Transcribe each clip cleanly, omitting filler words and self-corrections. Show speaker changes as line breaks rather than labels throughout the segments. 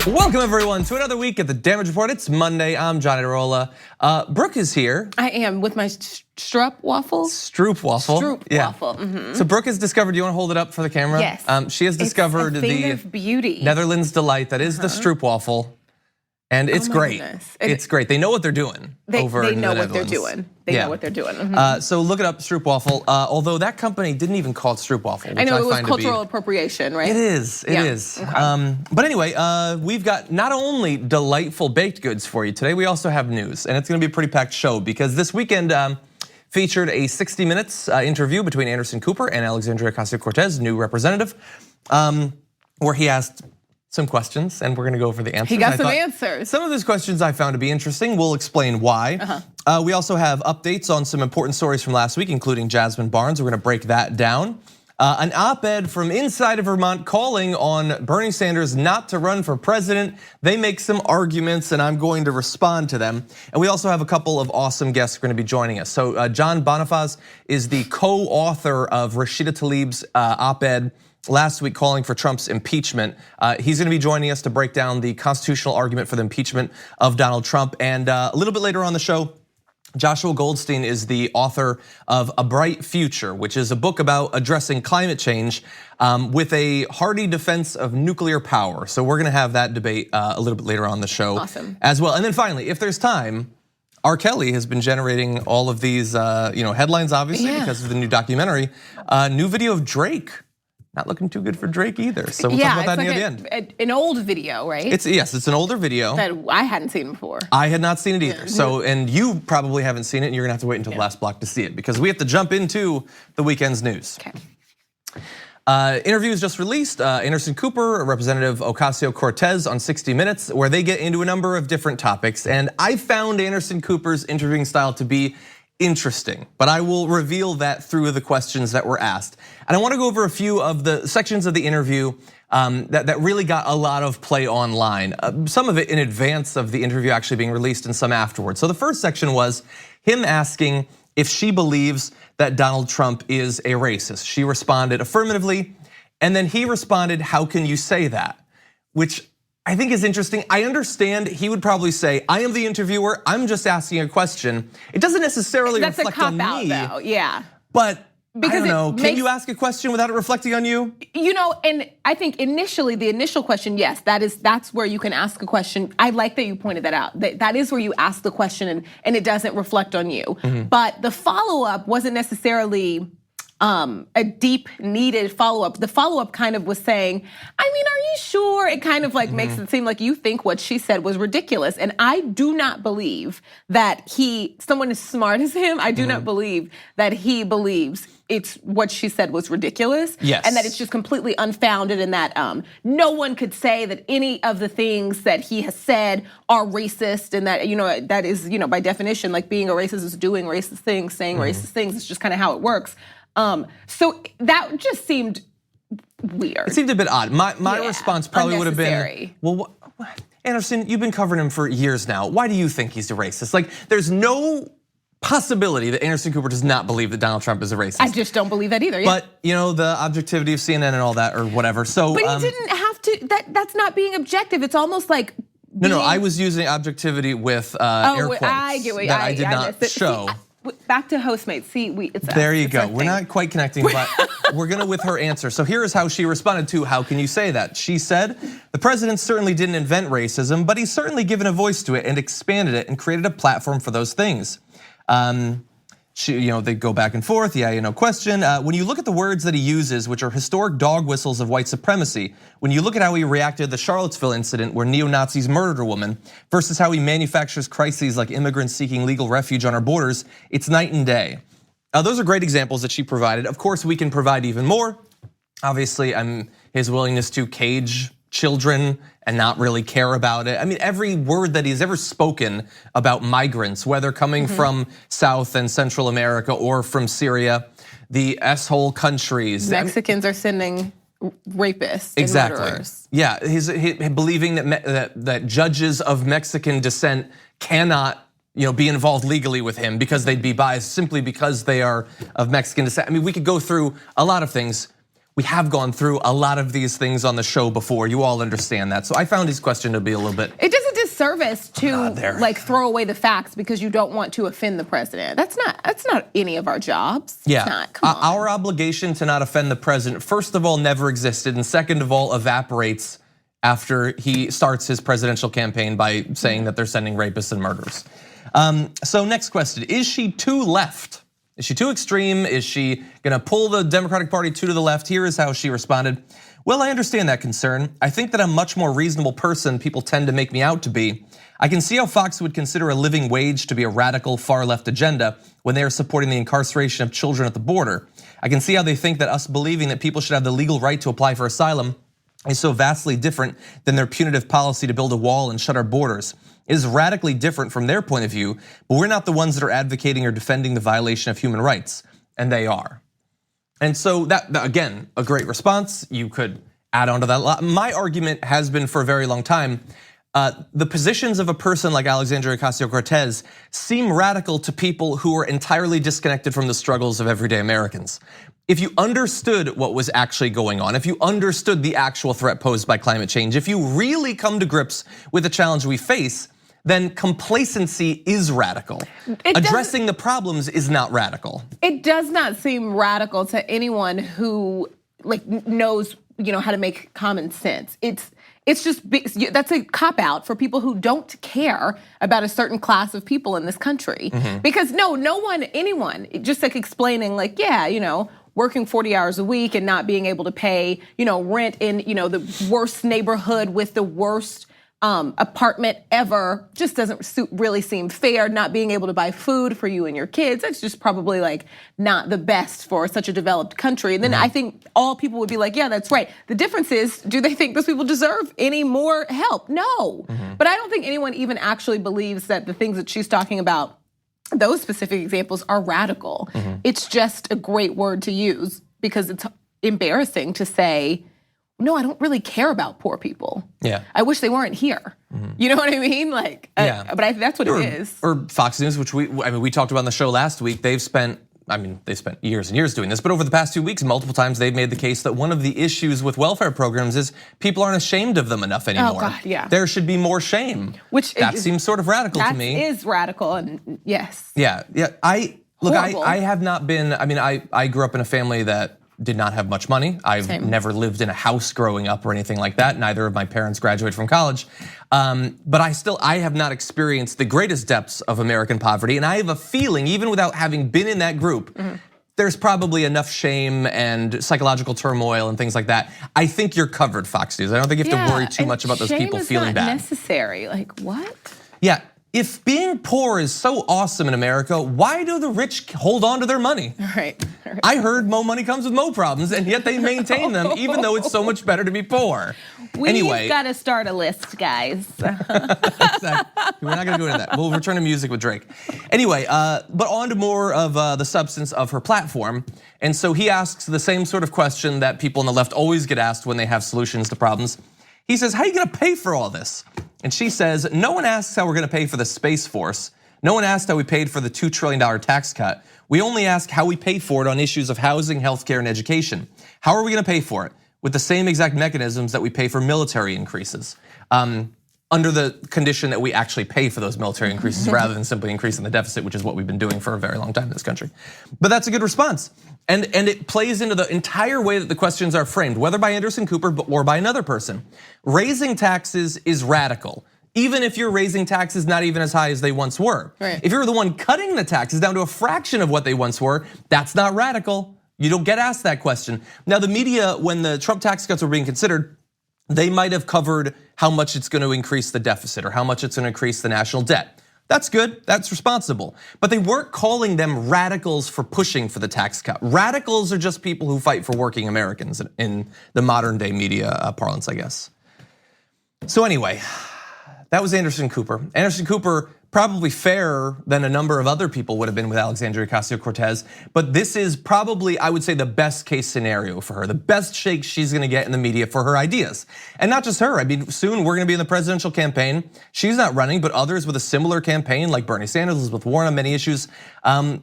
Welcome everyone to another week at the Damage Report. It's Monday. I'm John Edirola. Brooke is here.
I am with my Stroop waffle.
Stroop waffle.
Waffle.
So Brooke has discovered. Do you want to hold it up for the camera?
Yes.
She has discovered
it's a thing of beauty.
Netherlands delight that is the Stroop waffle, and it's great. It's great. They know what they're doing.
They know
what
they're doing. They know what they're doing.
So look it up, Stroop waffle. Although that company didn't even call it Stroop waffle. Which
I know it was
find
cultural appropriation, right?
It is. It is. Okay. But anyway, we've got not only delightful baked goods for you today, we also have news, and it's going to be a pretty packed show because this weekend featured a 60 Minutes interview between Anderson Cooper and Alexandria Ocasio-Cortez, new representative, where he asked some questions, and we're gonna go over the answers.
He got some answers.
Some of those questions I found to be interesting. We'll explain why. We also have updates on some important stories from last week, including Jazmine Barnes. We're gonna break that down. An op-ed from inside of Vermont calling on Bernie Sanders not to run for president. They make some arguments and I'm going to respond to them. And we also have a couple of awesome guests who are gonna be joining us. So John Bonifaz is the co-author of Rashida Tlaib's op-ed last week calling for Trump's impeachment. He's gonna be joining us to break down the constitutional argument for the impeachment of Donald Trump. And a little bit later on the show, Joshua Goldstein is the author of A Bright Future, which is a book about addressing climate change with a hearty defense of nuclear power. So we're gonna have that debate a little bit later on the show as well. And then finally, if there's time, R. Kelly has been generating all of these headlines, obviously, because of the new documentary. New video of Drake. Not looking too good for Drake either. So we'll talk about that near the end.
An old video, right?
Yes, it's an older video
that I hadn't seen before.
I had not seen it either. So, and you probably haven't seen it, and you're gonna have to wait until the last block to see it because we have to jump into the weekend's news.
Okay.
Interview is just released. Anderson Cooper, Representative Ocasio-Cortez on 60 Minutes, where they get into a number of different topics. And I found Anderson Cooper's interviewing style to be interesting, but I will reveal that through the questions that were asked. And I wanna go over a few of the sections of the interview that really got a lot of play online. Some of it in advance of the interview actually being released and some afterwards. So the first section was him asking if she believes that Donald Trump is a racist. She responded affirmatively, and then he responded, "How can you say that?" Which I think is interesting. I understand he would probably say, I am the interviewer, I'm just asking a question. It doesn't necessarily reflect on me.
That's a cop-out though, yeah.
But because I don't know, can you ask a question without it reflecting on you?
And I think initially, the initial question, yes, that's where you can ask a question. I like that you pointed that out. That is where you ask the question and it doesn't reflect on you. But the follow-up wasn't necessarily a deep needed follow-up. The follow-up kind of was saying, I mean, are you sure? It kind of like makes it seem like you think what she said was ridiculous. And I do not believe that someone as smart as him, I do not believe that he believes it's what she said was ridiculous.
Yes.
And that it's just completely unfounded and that no one could say that any of the things that he has said are racist and that, that is, by definition, like being a racist is doing racist things, saying racist things. It's just kind of how it works. So that just seemed weird.
It seemed a bit odd. My response probably would have been, well, Anderson, you've been covering him for years now. Why do you think he's a racist? Like, there's no possibility that Anderson Cooper does not believe that Donald Trump is a racist.
I just don't believe that either.
But the objectivity of CNN and all that or whatever. So,
but he didn't have to. That's not being objective. It's almost like.
No, I was using objectivity with air quotes
I get what
that I did not show.
Back to Hostmates. See, it's
there you go. We're not quite connecting, but we're gonna with her answer. So here is how she responded to how can you say that? She said, the president certainly didn't invent racism, but he's certainly given a voice to it and expanded it and created a platform for those things. They go back and forth, no question. When you look at the words that he uses, which are historic dog whistles of white supremacy, when you look at how he reacted to the Charlottesville incident where neo-Nazis murdered a woman versus how he manufactures crises like immigrants seeking legal refuge on our borders, it's night and day. Those are great examples that she provided. Of course, we can provide even more. Obviously, his willingness to cage children and not really care about it. I mean, every word that he's ever spoken about migrants, whether coming from South and Central America or from Syria, the S-hole countries.
Mexicans are sending rapists and murderers.
Yeah, he's believing that judges of Mexican descent cannot be involved legally with him because they'd be biased simply because they are of Mexican descent. I mean, we could go through a lot of things. we have gone through a lot of these things on the show before. You all understand that. So I found his question to be a little bit.
It does a disservice to like throw away the facts because you don't want to offend the president. That's not any of our jobs.
Yeah,
it's not. Come on.
Our obligation to not offend the president, first of all, never existed, and second of all, evaporates after he starts his presidential campaign by saying that they're sending rapists and murderers. So next question, is she too left? Is she too extreme? Is she gonna pull the Democratic Party too to the left? Here is how she responded. Well, I understand that concern. I think that I'm a much more reasonable person people tend to make me out to be. I can see how Fox would consider a living wage to be a radical far left agenda when they are supporting the incarceration of children at the border. I can see how they think that us believing that people should have the legal right to apply for asylum is so vastly different than their punitive policy to build a wall and shut our borders. It is radically different from their point of view, but we're not the ones that are advocating or defending the violation of human rights, and they are. And so that, again, a great response. You could add on to that. My argument has been for a very long time, the positions of a person like Alexandria Ocasio-Cortez seem radical to people who are entirely disconnected from the struggles of everyday Americans. If you understood what was actually going on, if you understood the actual threat posed by climate change, if you really come to grips with the challenge we face, then complacency is radical. Addressing the problems is not radical.
It does not seem radical to anyone who knows how to make common sense. It's just, that's a cop-out for people who don't care about a certain class of people in this country. Because anyone, just like explaining working 40 hours a week and not being able to pay, rent in, the worst neighborhood with the worst apartment ever just doesn't really seem fair. Not being able to buy food for you and your kids, that's just probably not the best for such a developed country. And then I think all people would be like, yeah, that's right. The difference is, do they think those people deserve any more help? No. But I don't think anyone even actually believes that the things that she's talking about, those specific examples, are radical. It's just a great word to use because it's embarrassing to say, no, I don't really care about poor people.
Yeah,
I wish they weren't here. You know what I mean? But that's what it is.
Or Fox News, which we talked about on the show last week. They've spent years and years doing this, but over the past 2 weeks, multiple times they've made the case that one of the issues with welfare programs is people aren't ashamed of them enough anymore.
Oh God, yeah.
There should be more shame. That seems sort of radical to me.
That is radical, and yes.
Yeah. I have not been. I grew up in a family that did not have much money. I've never lived in a house growing up or anything like that. Neither of my parents graduated from college. But I have not experienced the greatest depths of American poverty. And I have a feeling, even without having been in that group, there's probably enough shame and psychological turmoil and things like that. I think you're covered, Fox News. I don't think you have to worry too much about those people feeling bad.
Shame is not necessary. What?
Yeah. If being poor is so awesome in America, why do the rich hold on to their money?
Right.
I heard mo money comes with mo problems, and yet they maintain them, even though it's so much better to be poor.
We've got to start a list, guys.
Exactly. We're not gonna go into that. We'll return to music with Drake. Anyway, but on to more of the substance of her platform. And so he asks the same sort of question that people on the left always get asked when they have solutions to problems. He says, how are you gonna pay for all this? And she says, no one asks how we're gonna pay for the Space Force. No one asked how we paid for the $2 trillion tax cut. We only ask how we pay for it on issues of housing, healthcare, and education. How are we gonna pay for it? With the same exact mechanisms that we pay for military increases. Under the condition that we actually pay for those military increases rather than simply increasing the deficit, which is what we've been doing for a very long time in this country. But that's a good response. And it plays into the entire way that the questions are framed, whether by Anderson Cooper or by another person. Raising taxes is radical, even if you're raising taxes not even as high as they once were.
Right.
If you're the one cutting the taxes down to a fraction of what they once were, that's not radical. You don't get asked that question. Now the media, when the Trump tax cuts were being considered, they might have covered how much it's going to increase the deficit or how much it's going to increase the national debt. That's good, that's responsible. But they weren't calling them radicals for pushing for the tax cut. Radicals are just people who fight for working Americans in the modern day media parlance, I guess. So anyway, that was Anderson Cooper. Anderson Cooper, probably fairer than a number of other people would have been with Alexandria Ocasio-Cortez, but this is probably, I would say, the best case scenario for her, the best shake she's gonna get in the media for her ideas. And not just her, soon we're gonna be in the presidential campaign. She's not running, but others with a similar campaign like Bernie Sanders, Elizabeth Warren on many issues.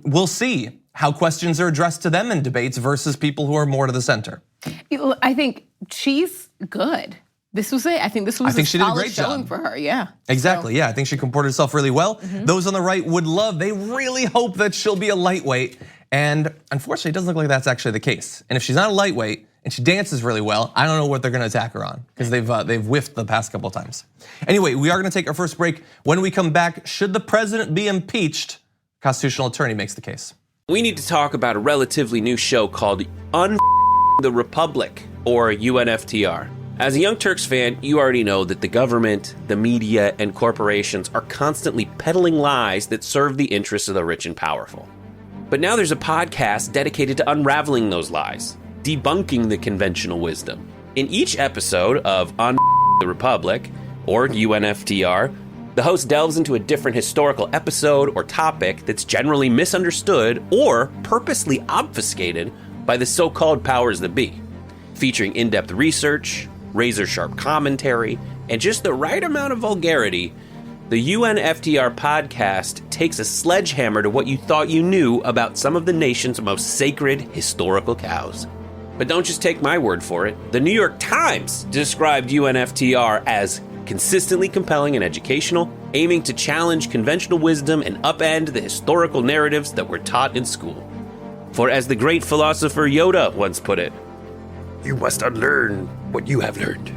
We'll see how questions are addressed to them in debates versus people who are more to the center.
I think she's good. This was it. I think this was a solid showing for her. Yeah.
Exactly. Yeah. I think she comported herself really well. Those on the right they really hope that she'll be a lightweight. And unfortunately, it doesn't look like that's actually the case. And if she's not a lightweight and she dances really well, I don't know what they're going to attack her on because they've whiffed the past couple of times. Anyway, we are going to take our first break. When we come back, should the president be impeached? Constitutional attorney makes the case.
We need to talk about a relatively new show called The Republic, or UNFTR. As a Young Turks fan, you already know that the government, the media, and corporations are constantly peddling lies that serve the interests of the rich and powerful. But now there's a podcast dedicated to unraveling those lies, debunking the conventional wisdom. In each episode of The Republic, or UNFTR, the host delves into a different historical episode or topic that's generally misunderstood or purposely obfuscated by the so-called powers that be, featuring in-depth research, razor-sharp commentary, and just the right amount of vulgarity. The UNFTR podcast takes a sledgehammer to what you thought you knew about some of the nation's most sacred historical cows. But don't just take my word for it. The New York Times described UNFTR as consistently compelling and educational, aiming to challenge conventional wisdom and upend the historical narratives that were taught in school. For as the great philosopher Yoda once put it, "You must unlearn what you have learned."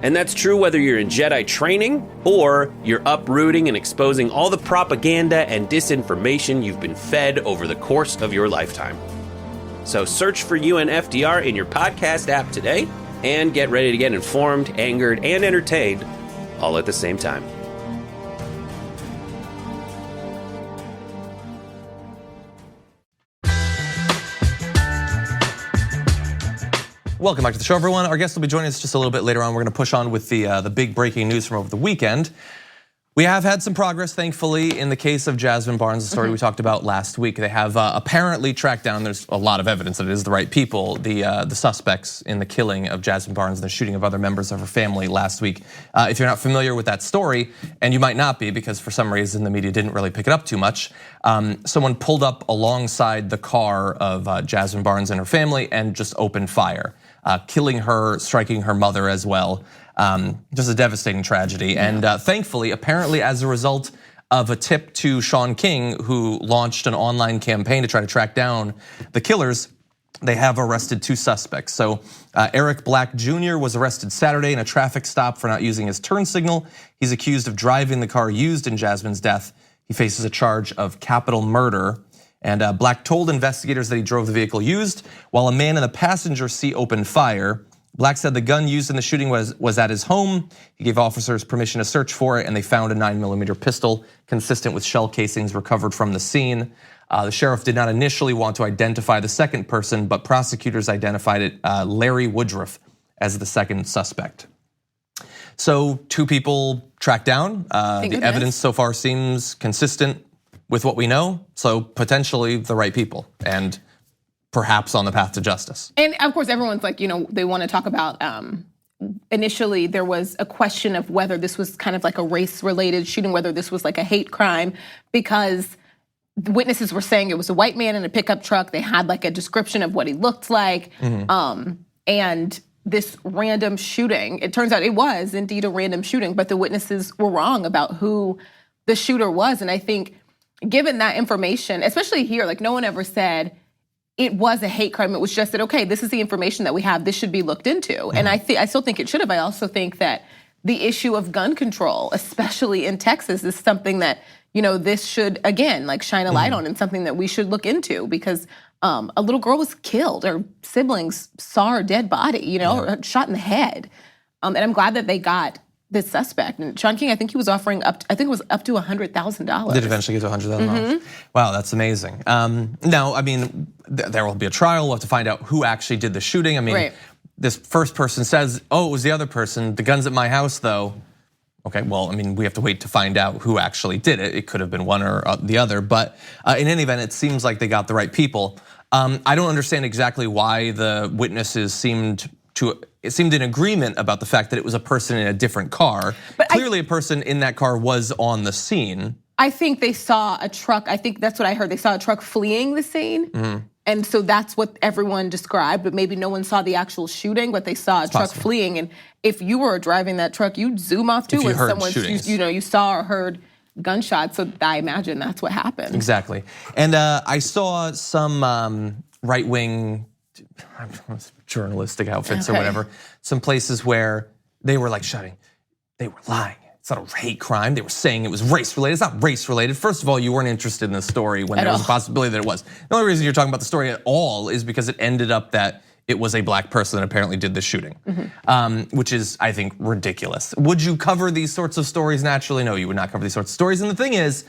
And that's true whether you're in Jedi training or you're uprooting and exposing all the propaganda and disinformation you've been fed over the course of your lifetime. So search for UNFTR in your podcast app today and get ready to get informed, angered, and entertained all at the same time.
Welcome back to the show, everyone. Our guest will be joining us just a little bit later on. We're going to push on with the big breaking news from over the weekend. We have had some progress, thankfully, in the case of Jazmine Barnes, the story we talked about last week. They have apparently tracked down, there's a lot of evidence that it is the right people, the suspects in the killing of Jazmine Barnes and the shooting of other members of her family last week. If you're not familiar with that story, and you might not be because for some reason the media didn't really pick it up too much, someone pulled up alongside the car of Jazmine Barnes and her family and just opened fire, killing her, striking her mother as well. Just a devastating tragedy. And thankfully, apparently as a result of a tip to Shaun King, who launched an online campaign to try to track down the killers, they have arrested 2 suspects. So Eric Black Jr. was arrested Saturday in a traffic stop for not using his turn signal. He's accused of driving the car used in Jazmine's death. He faces a charge of capital murder. And Black told investigators that he drove the vehicle used while a man in the passenger seat opened fire. Black said the gun used in the shooting was at his home. He gave officers permission to search for it, and they found a 9mm pistol consistent with shell casings recovered from the scene. The sheriff did not initially want to identify the second person, but prosecutors identified it, Larry Woodruff, as the second suspect. So 2 people tracked down. The evidence so far seems consistent with what we know, so potentially the right people. And perhaps on the path to justice.
And of course, everyone's like, they want to talk about, initially there was a question of whether this was kind of like a race-related shooting, whether this was like a hate crime, because the witnesses were saying it was a white man in a pickup truck. They had like a description of what he looked like. And this random shooting, it turns out it was indeed a random shooting, but the witnesses were wrong about who the shooter was. And I think given that information, especially here, like no one ever said, it was a hate crime. It was just that, okay, this is the information that we have. This should be looked into. And I still think it should have. I also think that the issue of gun control, especially in Texas, is something that, this should, again, like shine a light on, and something that we should look into, because a little girl was killed. Her siblings saw her dead body, or shot in the head. And I'm glad that they got this suspect. And Shaun King, I think he was offering up to $100,000.
Did eventually get to $100,000. Wow, that's amazing. Now, I mean, there will be a trial. We'll have to find out who actually did the shooting. I mean, this first person says, oh, it was the other person. The gun's at my house, though. Okay, well, I mean, we have to wait to find out who actually did it. It could have been one or the other. But in any event, it seems like they got the right people. I don't understand exactly why the witnesses seemed in agreement about the fact that it was a person in a different car. But clearly a person in that car was on the scene.
I think they saw a truck. I think that's what I heard. They saw a truck fleeing the scene. And so that's what everyone described, but maybe no one saw the actual shooting, but they saw a truck fleeing. And if you were driving that truck, you'd zoom off too when someone, you saw or heard gunshots. So I imagine that's what happened.
Exactly. And I saw some right-wing journalistic outfits or whatever, some places where they were like shouting, they were lying. It's not a hate crime. They were saying it was race related. It's not race related. First of all, you weren't interested in the story when there was a possibility that it was. The only reason you're talking about the story at all is because it ended up that it was a black person that apparently did the shooting, which is, I think, ridiculous. Would you cover these sorts of stories naturally? No, you would not cover these sorts of stories. And the thing is,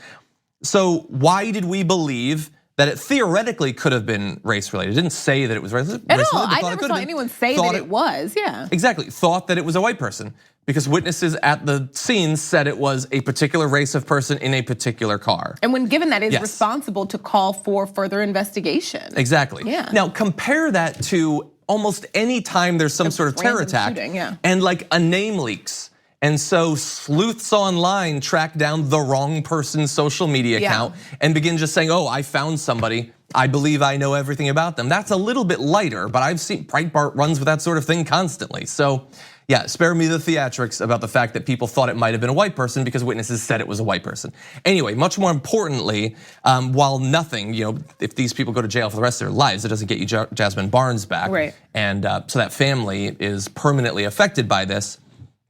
so why did we believe that it theoretically could have been race related? It didn't say that it was race related.
At all. I never saw anyone say that it was, yeah.
Exactly, thought that it was a white person because witnesses at the scene said it was a particular race of person in a particular car.
And when given that, is responsible to call for further investigation.
Exactly.
Yeah.
Now compare that to almost any time there's some sort of terror attack and like a name leaks. And so sleuths online track down the wrong person's social media account and begin just saying, oh, I found somebody. I believe I know everything about them. That's a little bit lighter, but I've seen Breitbart runs with that sort of thing constantly. So yeah, spare me the theatrics about the fact that people thought it might have been a white person because witnesses said it was a white person. Anyway, much more importantly, while nothing, if these people go to jail for the rest of their lives, it doesn't get you Jazmine Barnes back.
Right.
And so that family is permanently affected by this.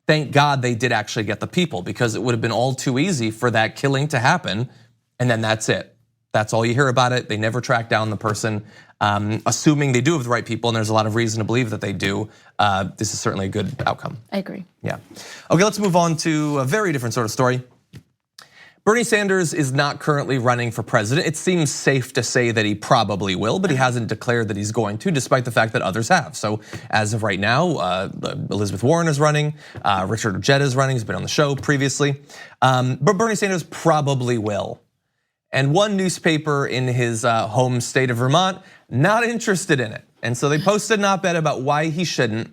Thank God they did actually get the people because it would have been all too easy for that killing to happen and then that's it. That's all you hear about it. They never track down the person, assuming they do have the right people, and there's a lot of reason to believe that they do. This is certainly a good outcome.
I agree.
Yeah. Okay, let's move on to a very different sort of story. Bernie Sanders is not currently running for president. It seems safe to say that he probably will, but he hasn't declared that he's going to, despite the fact that others have. So as of right now, Elizabeth Warren is running, Richard Ojeda is running, he's been on the show previously. But Bernie Sanders probably will. And one newspaper in his home state of Vermont, not interested in it. And so they posted an op-ed about why he shouldn't.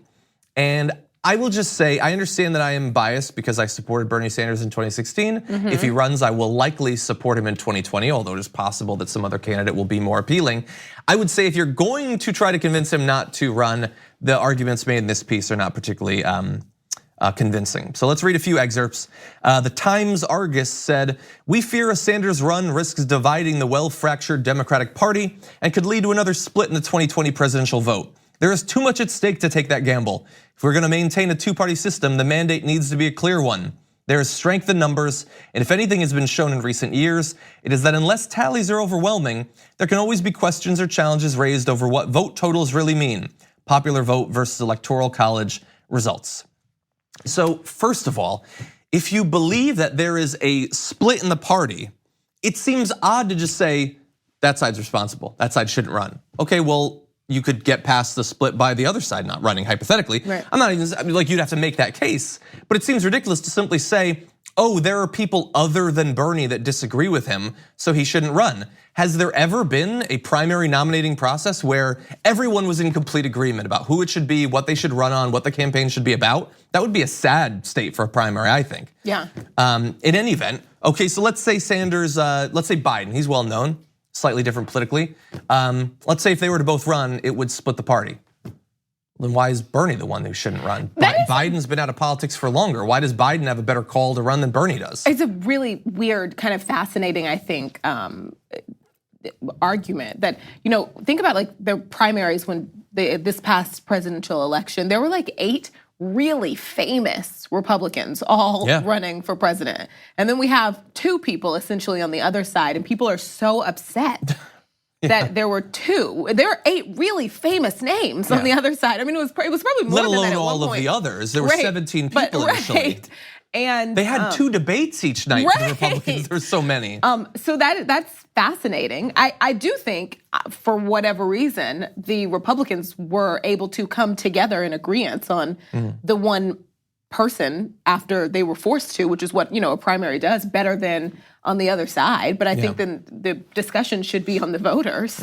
And I will just say, I understand that I am biased because I supported Bernie Sanders in 2016. If he runs, I will likely support him in 2020, although it is possible that some other candidate will be more appealing. I would say if you're going to try to convince him not to run, the arguments made in this piece are not particularly convincing. So let's read a few excerpts. The Times Argus said, "We fear a Sanders run risks dividing the well-fractured Democratic Party and could lead to another split in the 2020 presidential vote. There is too much at stake to take that gamble. If we're gonna maintain a two-party system, the mandate needs to be a clear one. There is strength in numbers, and if anything has been shown in recent years, it is that unless tallies are overwhelming, there can always be questions or challenges raised over what vote totals really mean. Popular vote versus electoral college results." So first of all, if you believe that there is a split in the party, it seems odd to just say that side's responsible, that side shouldn't run. Okay, well, you could get past the split by the other side not running, hypothetically.
Right.
I'm not even, like you'd have to make that case, but it seems ridiculous to simply say, oh, there are people other than Bernie that disagree with him, so he shouldn't run. Has there ever been a primary nominating process where everyone was in complete agreement about who it should be, what they should run on, what the campaign should be about? That would be a sad state for a primary, I think.
Yeah.
In any event, okay, so let's say Sanders, let's say Biden, he's well known, slightly different politically. Let's say if they were to both run, it would split the party. Then why is Bernie the one who shouldn't run? Biden's been out of politics for longer. Why does Biden have a better call to run than Bernie does?
It's a really weird, kind of fascinating, I think, argument that, think about like the primaries when this past presidential election, there were like 8 really famous Republicans all running for president. And then we have 2 people essentially on the other side, and people are so upset that there were 2. There were 8 really famous names on the other side. I mean, it was probably more
Let
than that
alone
at
all
one
of
point.
the others. There were 17 people initially.
And
they had 2 debates each night for the Republicans. There's so many.
So that's fascinating. I do think, for whatever reason, the Republicans were able to come together in agreement on the one person after they were forced to, which is what a primary does, better than on the other side. But I think then the discussion should be on the voters.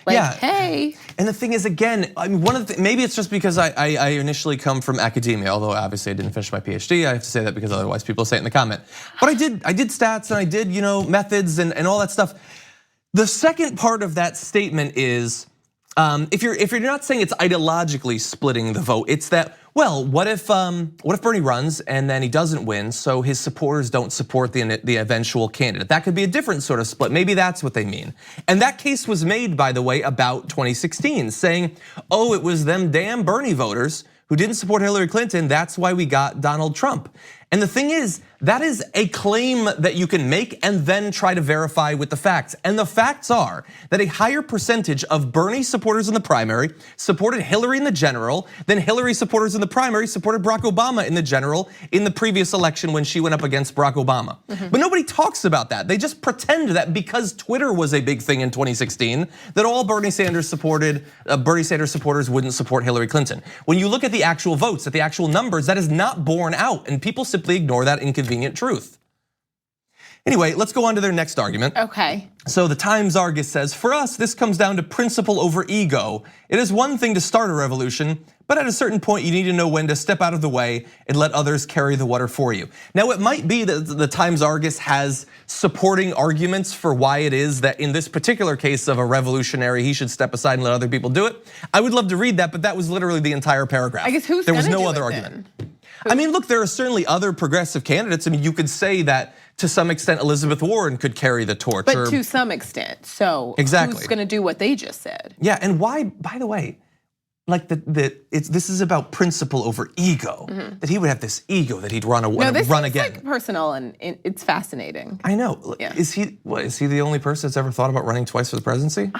Hey.
And the thing is, again, I mean, maybe it's just because I initially come from academia, although obviously I didn't finish my PhD. I have to say that because otherwise people say it in the comment. But I did stats and I did methods and all that stuff. The second part of that statement is, if you're not saying it's ideologically splitting the vote, it's that, well, what if Bernie runs and then he doesn't win, so his supporters don't support the eventual candidate? That could be a different sort of split. Maybe that's what they mean. And that case was made, by the way, about 2016, saying, oh, it was them damn Bernie voters who didn't support Hillary Clinton. That's why we got Donald Trump. And the thing is, that is a claim that you can make and then try to verify with the facts. And the facts are that a higher percentage of Bernie supporters in the primary supported Hillary in the general than Hillary supporters in the primary supported Barack Obama in the general in the previous election when she went up against Barack Obama. But nobody talks about that. They just pretend that because Twitter was a big thing in 2016, that all Bernie Sanders supporters wouldn't support Hillary Clinton. When you look at the actual votes, at the actual numbers, that is not borne out, and people simply ignore that inconvenient truth. Anyway, let's go on to their next argument.
Okay.
So the Times-Argus says, for us, this comes down to principle over ego. It is one thing to start a revolution, but at a certain point, you need to know when to step out of the way and let others carry the water for you. Now, it might be that the Times-Argus has supporting arguments for why it is that in this particular case of a revolutionary, he should step aside and let other people do it. I would love to read that, but that was literally the entire paragraph.
I guess who's
there was
gonna
no
do
other
it
argument.
then?
I mean, look, there are certainly other progressive candidates. I mean, you could say that to some extent Elizabeth Warren could carry the torch.
But to some extent, so
exactly.
Who's gonna do what they just said?
Yeah, and why, by the way, like this is about principle over ego. That he would have this ego that he'd run again.
Like personal, and it's fascinating.
I know. Yeah. Is he the only person that's ever thought about running twice for the presidency?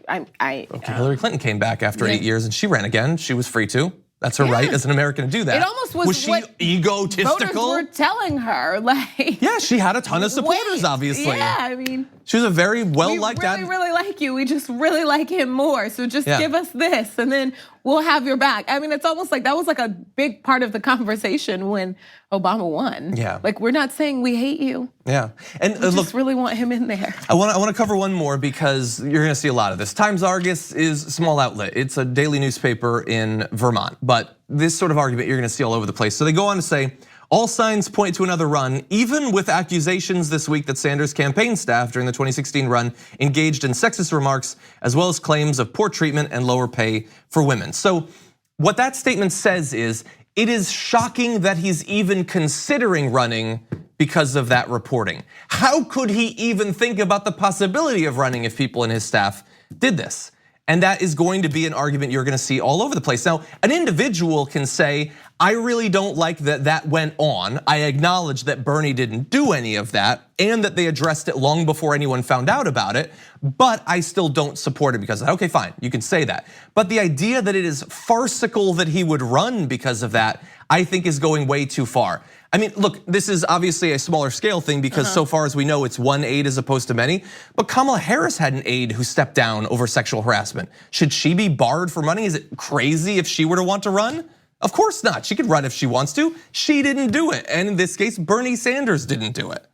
Okay,
Hillary Clinton came back after 8 years and she ran again. She was free to. That's her right as an American to do that.
It almost was
she
what
egotistical?
Voters were telling her, like.
Yeah, she had a ton of supporters, obviously.
Yeah, I mean.
She was a very well-liked
We really like you. We just really like him more. So just give us this, and then we'll have your back. I mean, it's almost like that was like a big part of the conversation when Obama won.
Yeah.
Like, we're not saying we hate you.
Yeah, and
we just really want him in there.
I want to cover one more because you're going to see a lot of this. Times-Argus is a small outlet. It's a daily newspaper in Vermont, but this sort of argument you're going to see all over the place. So they go on to say, all signs point to another run, even with accusations this week that Sanders' campaign staff during the 2016 run engaged in sexist remarks, as well as claims of poor treatment and lower pay for women. So what that statement says is, it is shocking that he's even considering running because of that reporting. How could he even think about the possibility of running if people in his staff did this? And that is going to be an argument you're gonna see all over the place. Now, an individual can say, I really don't like that went on. I acknowledge that Bernie didn't do any of that and that they addressed it long before anyone found out about it, but I still don't support it because of that. Okay, fine, you can say that. But the idea that it is farcical that he would run because of that, I think is going way too far. I mean, look, this is obviously a smaller scale thing because so far as we know, it's one aide as opposed to many. But Kamala Harris had an aide who stepped down over sexual harassment. Should she be barred from running? Is it crazy if she were to want to run? Of course not. She could run if she wants to. She didn't do it. And in this case, Bernie Sanders didn't do it.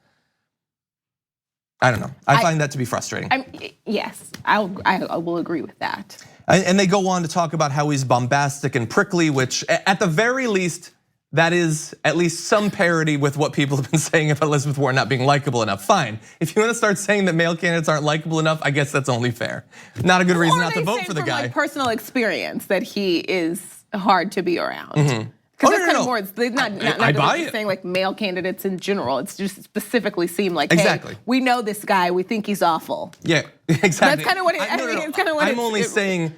I don't know. I find that to be frustrating.
Yes, I will agree with that.
And they go on to talk about how he's bombastic and prickly, which at the very least, that is at least some parody with what people have been saying about Elizabeth Warren not being likable enough. Fine, if you want to start saying that male candidates aren't likable enough, I guess that's only fair. Not a good reason not to vote for the guy.
Like personal experience that he is hard to be around. Because that's kind of more, it's not saying like male candidates in general. It's just specifically seem like, hey, we know this guy, we think he's awful.
Yeah, exactly.
That's kind of what it's kind of what
I'm only saying,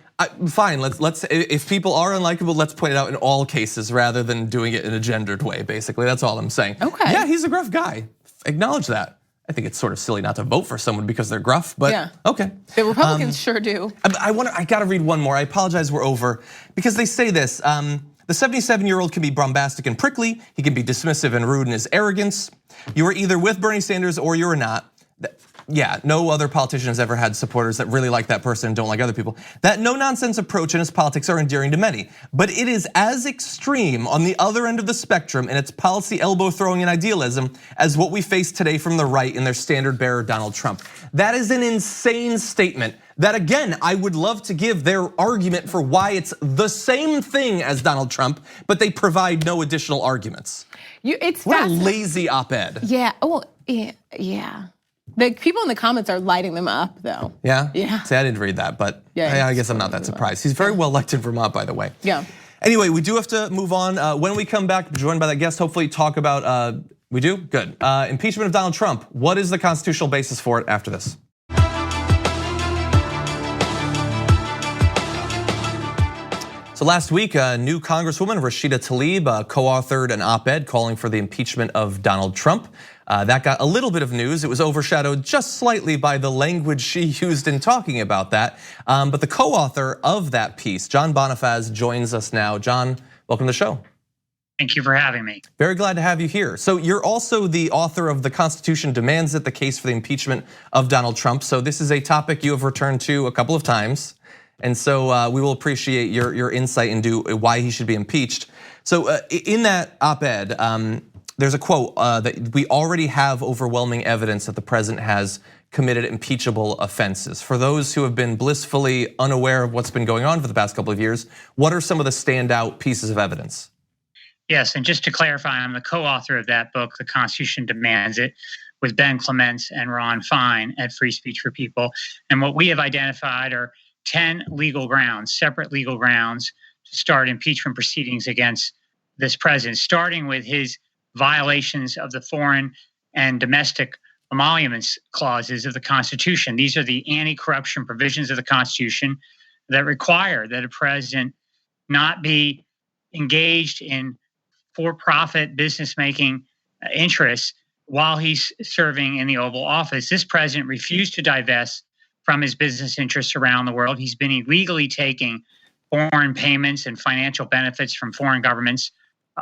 fine, let's if people are unlikable, let's point it out in all cases rather than doing it in a gendered way, basically. That's all I'm saying.
Okay.
Yeah, he's a gruff guy. Acknowledge that. I think it's sort of silly not to vote for someone because they're gruff, but okay.
The Republicans sure do.
I gotta read one more. I apologize, we're over. Because they say this, the 77-year-old can be bombastic and prickly. He can be dismissive and rude in his arrogance. You are either with Bernie Sanders or you're not. Yeah, no other politician has ever had supporters that really like that person and don't like other people. That no-nonsense approach in his politics are endearing to many. But it is as extreme on the other end of the spectrum in its policy elbow-throwing and idealism as what we face today from the right in their standard bearer, Donald Trump. That is an insane statement. That again, I would love to give their argument for why it's the same thing as Donald Trump, but they provide no additional arguments. What a lazy op-ed.
Yeah, well, yeah. The people in the comments are lighting them up, though.
Yeah?
Yeah.
See, I didn't read that, but
Yeah,
I guess I'm not that surprised. He's very well liked in Vermont, by the way.
Yeah.
Anyway, we do have to move on. When we come back, joined by that guest, hopefully talk about, we do? Good. Impeachment of Donald Trump. What is the constitutional basis for it after this? So last week, new Congresswoman Rashida Tlaib co-authored an op-ed calling for the impeachment of Donald Trump. That got a little bit of news. It was overshadowed just slightly by the language she used in talking about that. But the co-author of that piece, John Bonifaz, joins us now. John, welcome to the show.
Thank you for having me.
Very glad to have you here. So you're also the author of The Constitution Demands It, the case for the impeachment of Donald Trump. So this is a topic you have returned to a couple of times. And so we will appreciate your insight into why he should be impeached. So in that op-ed, there's a quote that we already have overwhelming evidence that the president has committed impeachable offenses. For those who have been blissfully unaware of what's been going on for the past couple of years, what are some of the standout pieces of evidence?
Yes, and just to clarify, I'm the co-author of that book, The Constitution Demands It, with Ben Clements and Ron Fine at Free Speech for People. And what we have identified are 10 legal grounds, separate legal grounds to start impeachment proceedings against this president, starting with his violations of the foreign and domestic emoluments clauses of the Constitution. These are the anti-corruption provisions of the Constitution that require that a president not be engaged in for-profit business-making interests while he's serving in the Oval Office. This president refused to divest from his business interests around the world. He's been illegally taking foreign payments and financial benefits from foreign governments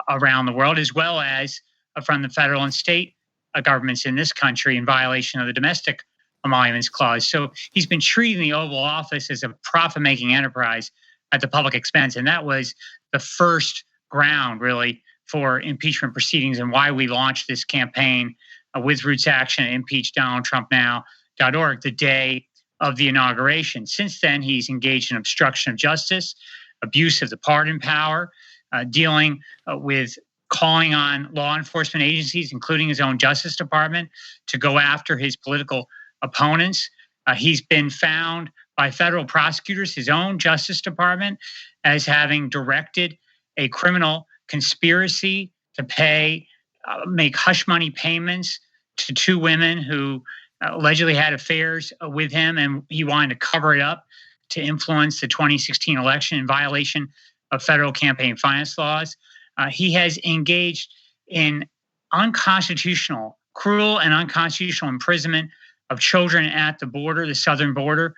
around the world, as well as from the federal and state governments in this country in violation of the domestic emoluments clause. So he's been treating the Oval Office as a profit-making enterprise at the public expense. And that was the first ground, really, for impeachment proceedings and why we launched this campaign with Roots Action at impeachdonaldtrumpnow.org the day of the inauguration. Since then, he's engaged in obstruction of justice, abuse of the pardon power, dealing with calling on law enforcement agencies, including his own Justice Department, to go after his political opponents. He's been found by federal prosecutors, his own Justice Department, as having directed a criminal conspiracy to make hush money payments to two women who allegedly had affairs with him, and he wanted to cover it up to influence the 2016 election in violation of federal campaign finance laws. He has engaged in cruel and unconstitutional imprisonment of children at the border, the southern border.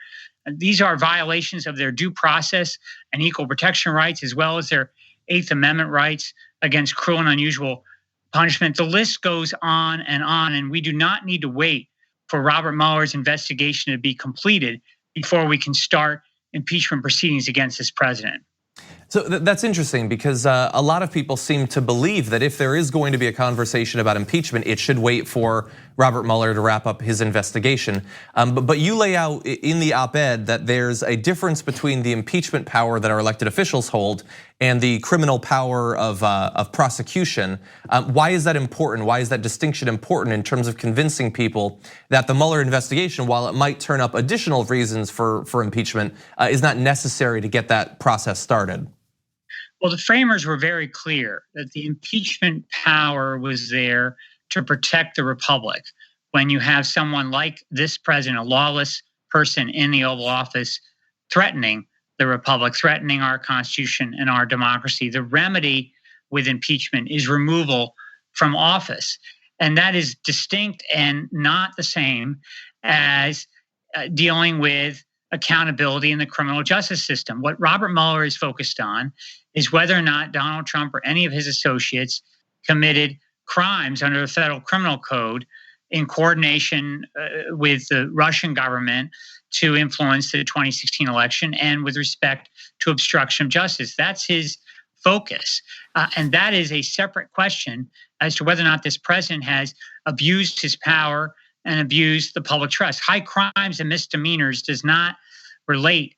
These are violations of their due process and equal protection rights, as well as their Eighth Amendment rights against cruel and unusual punishment. The list goes on, and we do not need to wait for Robert Mueller's investigation to be completed before we can start impeachment proceedings against this president.
So that's interesting because a lot of people seem to believe that if there is going to be a conversation about impeachment, it should wait for Robert Mueller to wrap up his investigation. But you lay out in the op-ed that there's a difference between the impeachment power that our elected officials hold and the criminal power of prosecution. Why is that important? Why is that distinction important in terms of convincing people that the Mueller investigation, while it might turn up additional reasons for impeachment, is not necessary to get that process started?
Well, the framers were very clear that the impeachment power was there to protect the republic. When you have someone like this president, a lawless person in the Oval Office, threatening the republic, threatening our Constitution and our democracy, the remedy with impeachment is removal from office. And that is distinct and not the same as dealing with accountability in the criminal justice system. What Robert Mueller is focused on is whether or not Donald Trump or any of his associates committed crimes under the federal criminal code in coordination with the Russian government to influence the 2016 election and with respect to obstruction of justice. That's his focus. And that is a separate question as to whether or not this president has abused his power and abused the public trust. High crimes and misdemeanors does not relate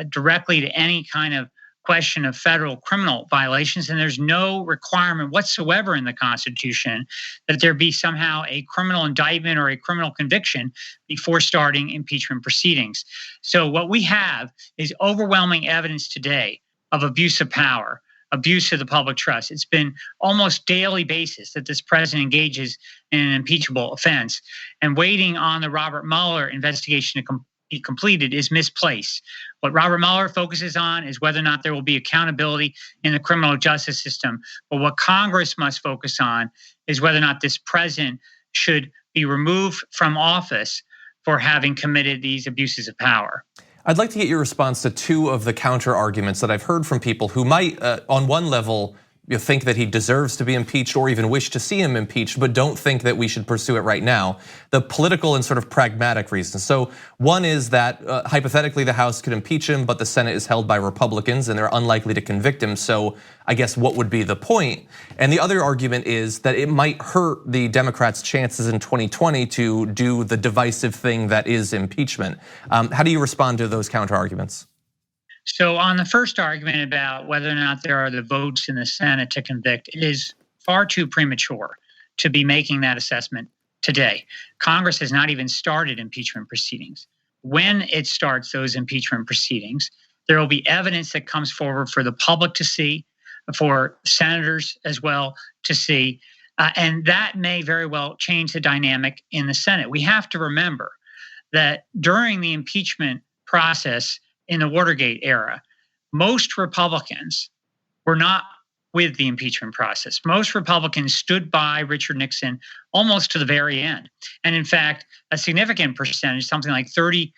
directly to any kind of question of federal criminal violations, and there's no requirement whatsoever in the Constitution that there be somehow a criminal indictment or a criminal conviction before starting impeachment proceedings. So what we have is overwhelming evidence today of abuse of power, abuse of the public trust. It's been almost daily basis that this president engages in an impeachable offense, and waiting on the Robert Mueller investigation to be completed is misplaced. What Robert Mueller focuses on is whether or not there will be accountability in the criminal justice system. But what Congress must focus on is whether or not this president should be removed from office for having committed these abuses of power.
I'd like to get your response to two of the counter arguments that I've heard from people who might, on one level, think that he deserves to be impeached or even wish to see him impeached, but don't think that we should pursue it right now. The political and sort of pragmatic reasons. So one is that hypothetically the House could impeach him, but the Senate is held by Republicans and they're unlikely to convict him. So I guess what would be the point? And the other argument is that it might hurt the Democrats' chances in 2020 to do the divisive thing that is impeachment. How do you respond to those counter arguments?
So on the first argument about whether or not there are the votes in the Senate to convict, it is far too premature to be making that assessment today. Congress has not even started impeachment proceedings. When it starts those impeachment proceedings, there will be evidence that comes forward for the public to see, for senators as well to see, and that may very well change the dynamic in the Senate. We have to remember that during the impeachment process in the Watergate era, most Republicans were not with the impeachment process. Most Republicans stood by Richard Nixon almost to the very end. And in fact, a significant percentage, something like 30+%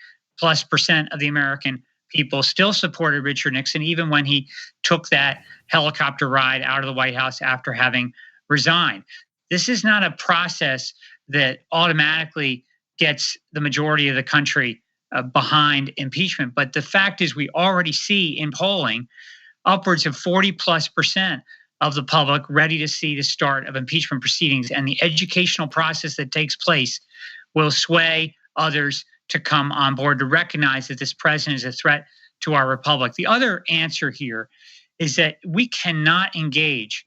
of the American people still supported Richard Nixon, even when he took that helicopter ride out of the White House after having resigned. This is not a process that automatically gets the majority of the country behind impeachment. But the fact is, we already see in polling upwards of 40+% of the public ready to see the start of impeachment proceedings, and the educational process that takes place will sway others to come on board to recognize that this president is a threat to our republic. The other answer here is that we cannot engage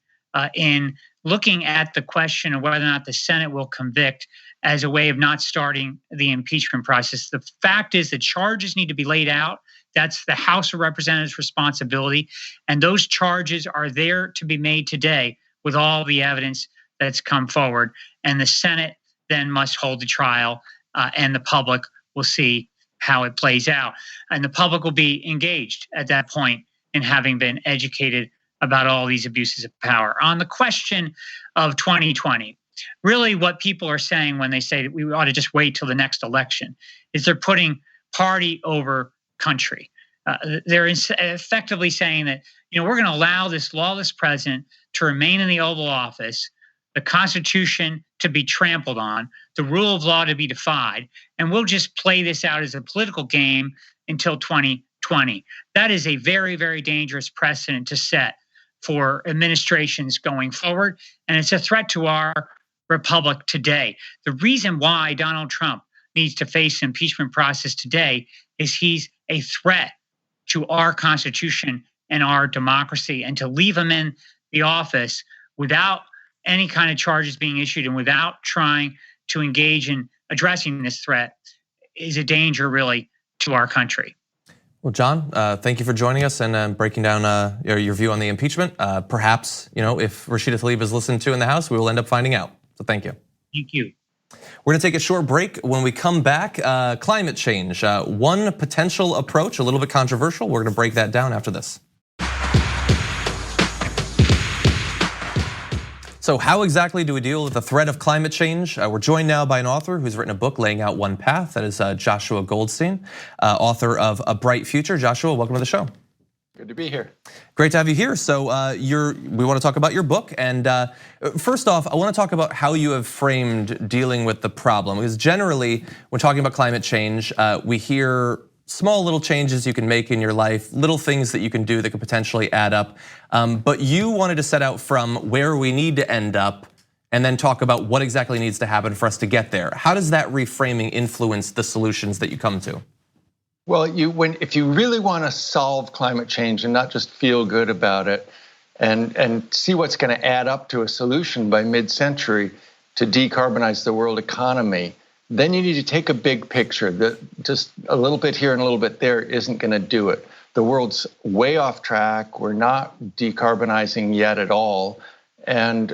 in looking at the question of whether or not the Senate will convict as a way of not starting the impeachment process. The fact is that charges need to be laid out. That's the House of Representatives' responsibility. And those charges are there to be made today with all the evidence that's come forward. And the Senate then must hold the trial, and the public will see how it plays out. And the public will be engaged at that point in having been educated about all these abuses of power. On the question of 2020, really what people are saying when they say that we ought to just wait till the next election is they're putting party over country. They're effectively saying that, we're going to allow this lawless president to remain in the Oval Office, the Constitution to be trampled on, the rule of law to be defied, and we'll just play this out as a political game until 2020. That is a very, very dangerous precedent to set for administrations going forward, and it's a threat to our republic today. The reason why Donald Trump needs to face the impeachment process today is he's a threat to our Constitution and our democracy, and to leave him in the office without any kind of charges being issued and without trying to engage in addressing this threat is a danger really to our country.
Well, John, thank you for joining us and breaking down your view on the impeachment. Perhaps, if Rashida Tlaib is listened to in the House, we will end up finding out. So thank you.
Thank you.
We're gonna take a short break. When we come back, climate change. One potential approach, a little bit controversial. We're gonna break that down after this. So how exactly do we deal with the threat of climate change? We're joined now by an author who's written a book laying out one path. That is Joshua Goldstein, author of A Bright Future. Joshua, welcome to the show.
Good to be here.
Great to have you here. So we want to talk about your book. And first off, I want to talk about how you have framed dealing with the problem. Because generally, when talking about climate change, we hear small little changes you can make in your life, little things that you can do that could potentially add up. But you wanted to set out from where we need to end up and then talk about what exactly needs to happen for us to get there. How does that reframing influence the solutions that you come to?
Well, if you really want to solve climate change and not just feel good about it, and see what's going to add up to a solution by mid-century to decarbonize the world economy, then you need to take a big picture. That just a little bit here and a little bit there isn't going to do it. The world's way off track. We're not decarbonizing yet at all, and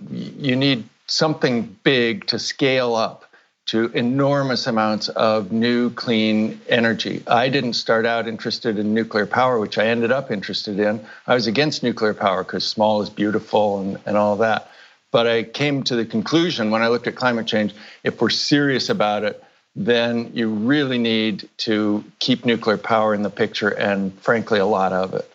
you need something big to scale up to enormous amounts of new clean energy. I didn't start out interested in nuclear power, which I ended up interested in. I was against nuclear power because small is beautiful and all that. But I came to the conclusion when I looked at climate change, if we're serious about it, then you really need to keep nuclear power in the picture, and frankly, a lot of it.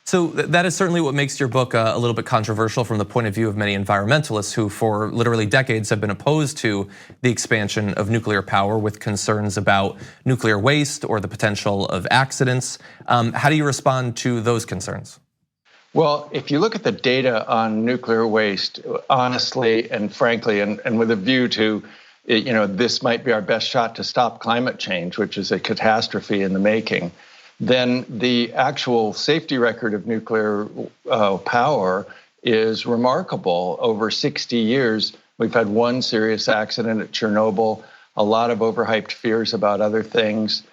So that is certainly what makes your book a little bit controversial from the point of view of many environmentalists who for literally decades have been opposed to the expansion of nuclear power with concerns about nuclear waste or the potential of accidents. How do you respond to those concerns?
Well, if you look at the data on nuclear waste, honestly and frankly, and with a view to, this might be our best shot to stop climate change, which is a catastrophe in the making, then the actual safety record of nuclear power is remarkable. Over 60 years, we've had one serious accident at Chernobyl, a lot of overhyped fears about other things.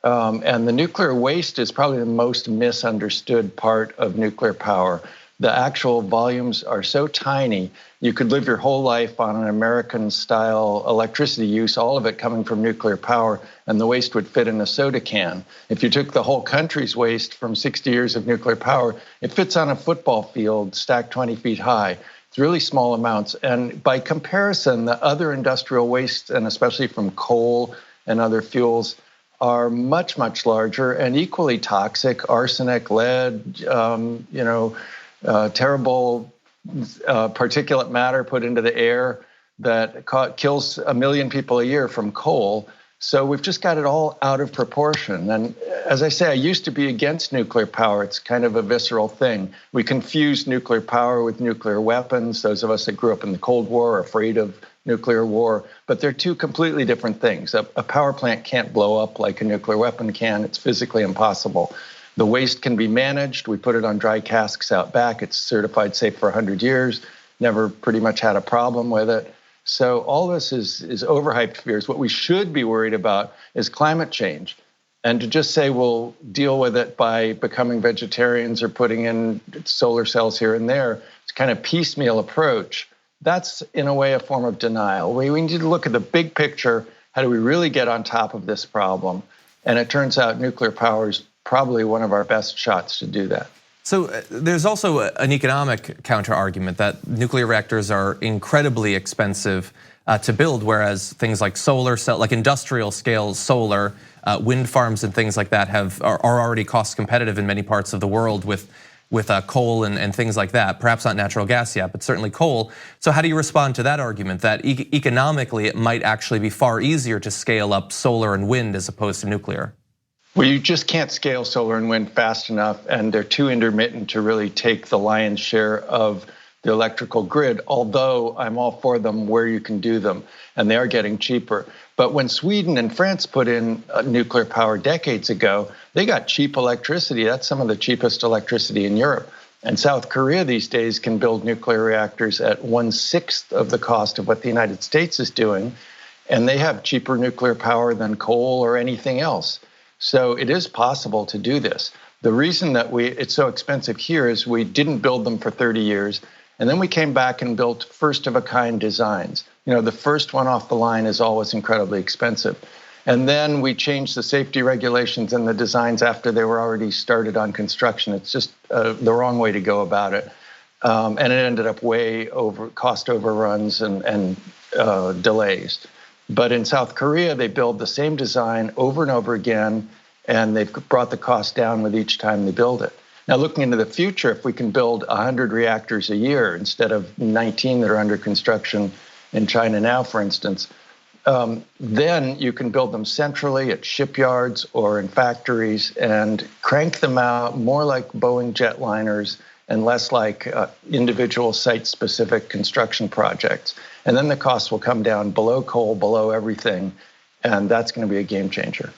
And the nuclear waste is probably the most misunderstood part of nuclear power. The actual volumes are so tiny, you could live your whole life on an American-style electricity use, all of it coming from nuclear power, and the waste would fit in a soda can. If you took the whole country's waste from 60 years of nuclear power, it fits on a football field stacked 20 feet high. It's really small amounts. And by comparison, the other industrial waste, and especially from coal and other fuels, are much, much larger and equally toxic. Arsenic, lead, terrible particulate matter put into the air that kills 1 million people a year from coal. So we've just got it all out of proportion. And as I say, I used to be against nuclear power. It's kind of a visceral thing. We confuse nuclear power with nuclear weapons. Those of us that grew up in the Cold War are afraid of nuclear war, but they're two completely different things. A power plant can't blow up like a nuclear weapon can. It's physically impossible. The waste can be managed. We put it on dry casks out back. It's certified safe for 100 years. Never pretty much had a problem with it. So all this is overhyped fears. What we should be worried about is climate change. And to just say we'll deal with it by becoming vegetarians or putting in solar cells here and there, it's kind of piecemeal approach. That's in a way a form of denial. We need to look at the big picture. How do we really get on top of this problem? And it turns out nuclear power is probably one of our best shots to do that.
So there's also an economic counter argument that nuclear reactors are incredibly expensive to build, whereas things like solar cell, like industrial scale solar, wind farms and things like that are already cost competitive in many parts of the world with coal and things like that. Perhaps not natural gas yet, but certainly coal. So how do you respond to that argument that economically it might actually be far easier to scale up solar and wind as opposed to nuclear?
Well, you just can't scale solar and wind fast enough, and they're too intermittent to really take the lion's share of the electrical grid, although I'm all for them where you can do them, and they are getting cheaper. But when Sweden and France put in nuclear power decades ago, they got cheap electricity. That's some of the cheapest electricity in Europe. And South Korea these days can build nuclear reactors at 1/6 of the cost of what the United States is doing, and they have cheaper nuclear power than coal or anything else. So it is possible to do this. The reason that it's so expensive here is we didn't build them for 30 years, and then we came back and built first-of-a-kind designs. The first one off the line is always incredibly expensive. And then we changed the safety regulations and the designs after they were already started on construction. It's just the wrong way to go about it. And it ended up way over cost overruns and delays. But in South Korea, they build the same design over and over again, and they've brought the cost down with each time they build it. Now, looking into the future, if we can build 100 reactors a year instead of 19 that are under construction in China now, for instance, then you can build them centrally at shipyards or in factories and crank them out more like Boeing jetliners and less like individual site-specific construction projects. And then the costs will come down below coal, below everything, and that's going to be a game changer.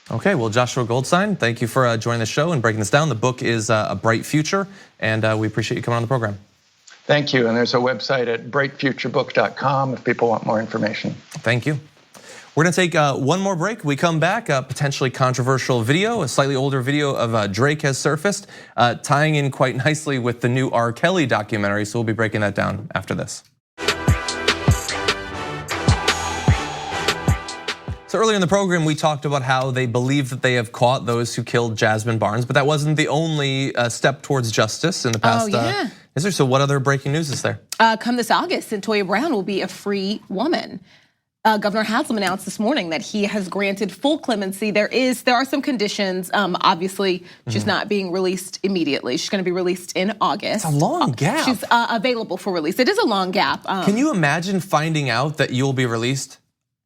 Okay, well, Joshua Goldstein, thank you for joining the show and breaking this down. The book is A Bright Future, and we appreciate you coming on the program.
Thank you, and there's a website at brightfuturebook.com if people want more information.
Thank you. We're gonna take one more break. We come back, a potentially controversial video, a slightly older video of Drake has surfaced, tying in quite nicely with the new R. Kelly documentary, so we'll be breaking that down after this. So earlier in the program, we talked about how they believe that they have caught those who killed Jazmine Barnes, but that wasn't the only step towards justice in the past. Is there? So what other breaking news is there?
Come this August, Toya Brown will be a free woman. Governor Haslam announced this morning that he has granted full clemency. There are some conditions. Obviously, she's not being released immediately. She's going to be released in August.
It's a long gap.
She's available for release. It is a long gap.
Can you imagine finding out that you'll be released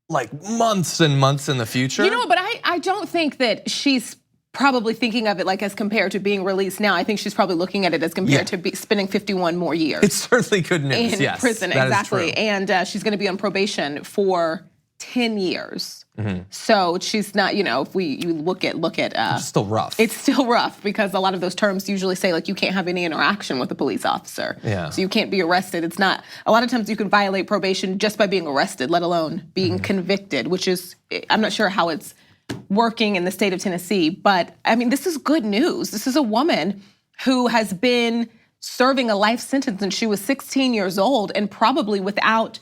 like months and months in the future?
You know, but I don't think that she's probably thinking of it like as compared to being released now. I think she's probably looking at it as compared to spending 51 more years.
It's certainly good news,
in prison, exactly. And she's going to be on probation for 10 years. So she's not, you know, if you look at
it's still rough.
It's still rough because a lot of those terms usually say like you can't have any interaction with a police officer. So you can't be arrested. It's not, a lot of times you can violate probation just by being arrested, let alone being convicted, which is, I'm not sure how it's working in the state of Tennessee, but I mean, this is good news. This is a woman who has been serving a life sentence since she was 16 years old, and probably without,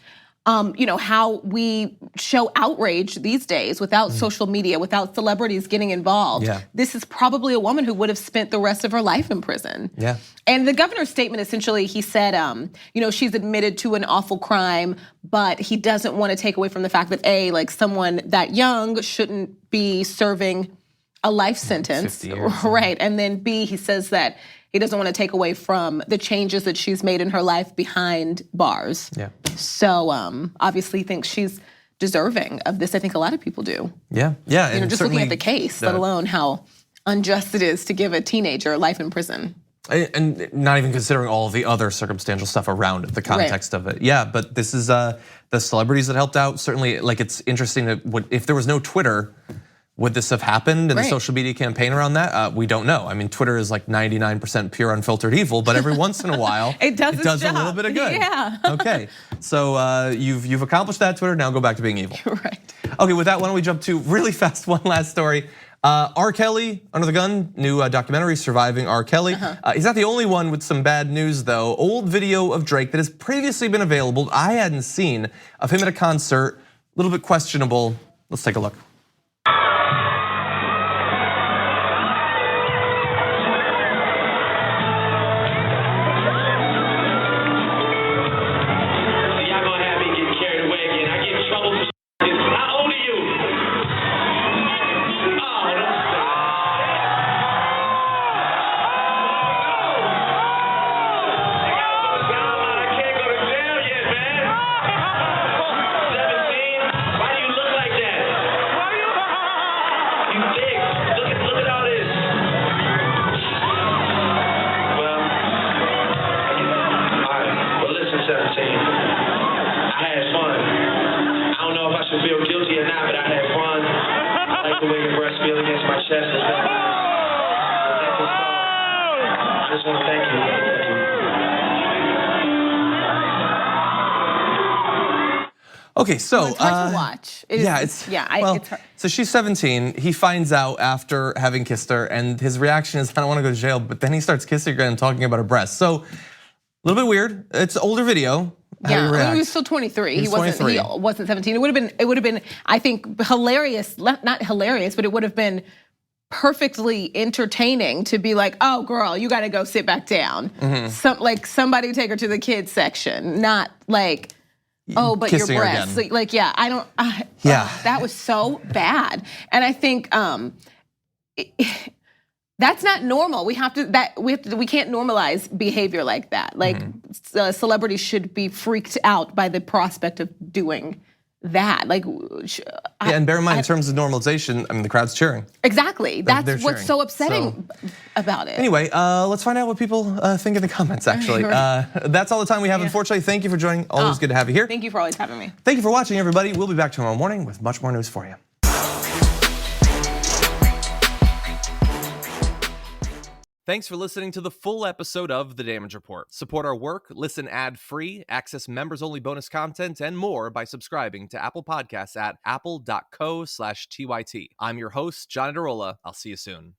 you know, how we show outrage these days, without social media, without celebrities getting involved. This is probably a woman who would have spent the rest of her life in prison. And the governor's statement, essentially, he said, you know, she's admitted to an awful crime, but he doesn't want to take away from the fact that like someone that young shouldn't be serving a life sentence, right? And then B, he says that he doesn't want to take away from the changes that she's made in her life behind bars. So obviously thinks she's deserving of this. I think a lot of people do.
You
know, just looking at the case, let alone how unjust it is to give a teenager life in prison.
And not even considering all of the other circumstantial stuff around it, the context of it. But this is the celebrities that helped out. Certainly, like, it's interesting that if there was no Twitter, would this have happened in the social media campaign around that? We don't know. I mean, Twitter is like 99% pure unfiltered evil, but every once in a while,
it does
a little bit of good. Okay, so you've accomplished that, Twitter, now go back to being evil. Okay, with that, why don't we jump to really fast one last story. R. Kelly, Under the Gun, new documentary, Surviving R. Kelly. He's not the only one with some bad news though. Old video of Drake that has previously been available, I hadn't seen, of him at a concert, a little bit questionable. Let's take a look. Okay, so
it's hard to watch.
It's hard. So she's 17. He finds out after having kissed her, and his reaction is, "I don't want to go to jail." But then he starts kissing her and talking about her breasts. So a little bit weird. It's an older video. How do you react?
He was still 23. He wasn't 17. It would have been, I think, hilarious. Not hilarious, but it would have been perfectly entertaining to be like, "Oh, girl, you got to go sit back down." Like somebody take her to the kids section, not like, "Oh, but your breasts." Like, that was so bad. And I think that's not normal. We can't normalize behavior like that. Like celebrities should be freaked out by the prospect of doing that. Like,
and bear in mind, in terms of normalization, I mean, the crowd's cheering.
Exactly. That's what's so upsetting about it.
Anyway, let's find out what people think in the comments, actually. That's all the time we have, unfortunately. Thank you for joining. Always good to have you here.
Thank you for always having me.
Thank you for watching, everybody. We'll be back tomorrow morning with much more news for you. Thanks for listening to the full episode of The Damage Report. Support our work, listen ad-free, access members-only bonus content, and more by subscribing to Apple Podcasts at apple.co/TYT. I'm your host, John Adarola. I'll see you soon.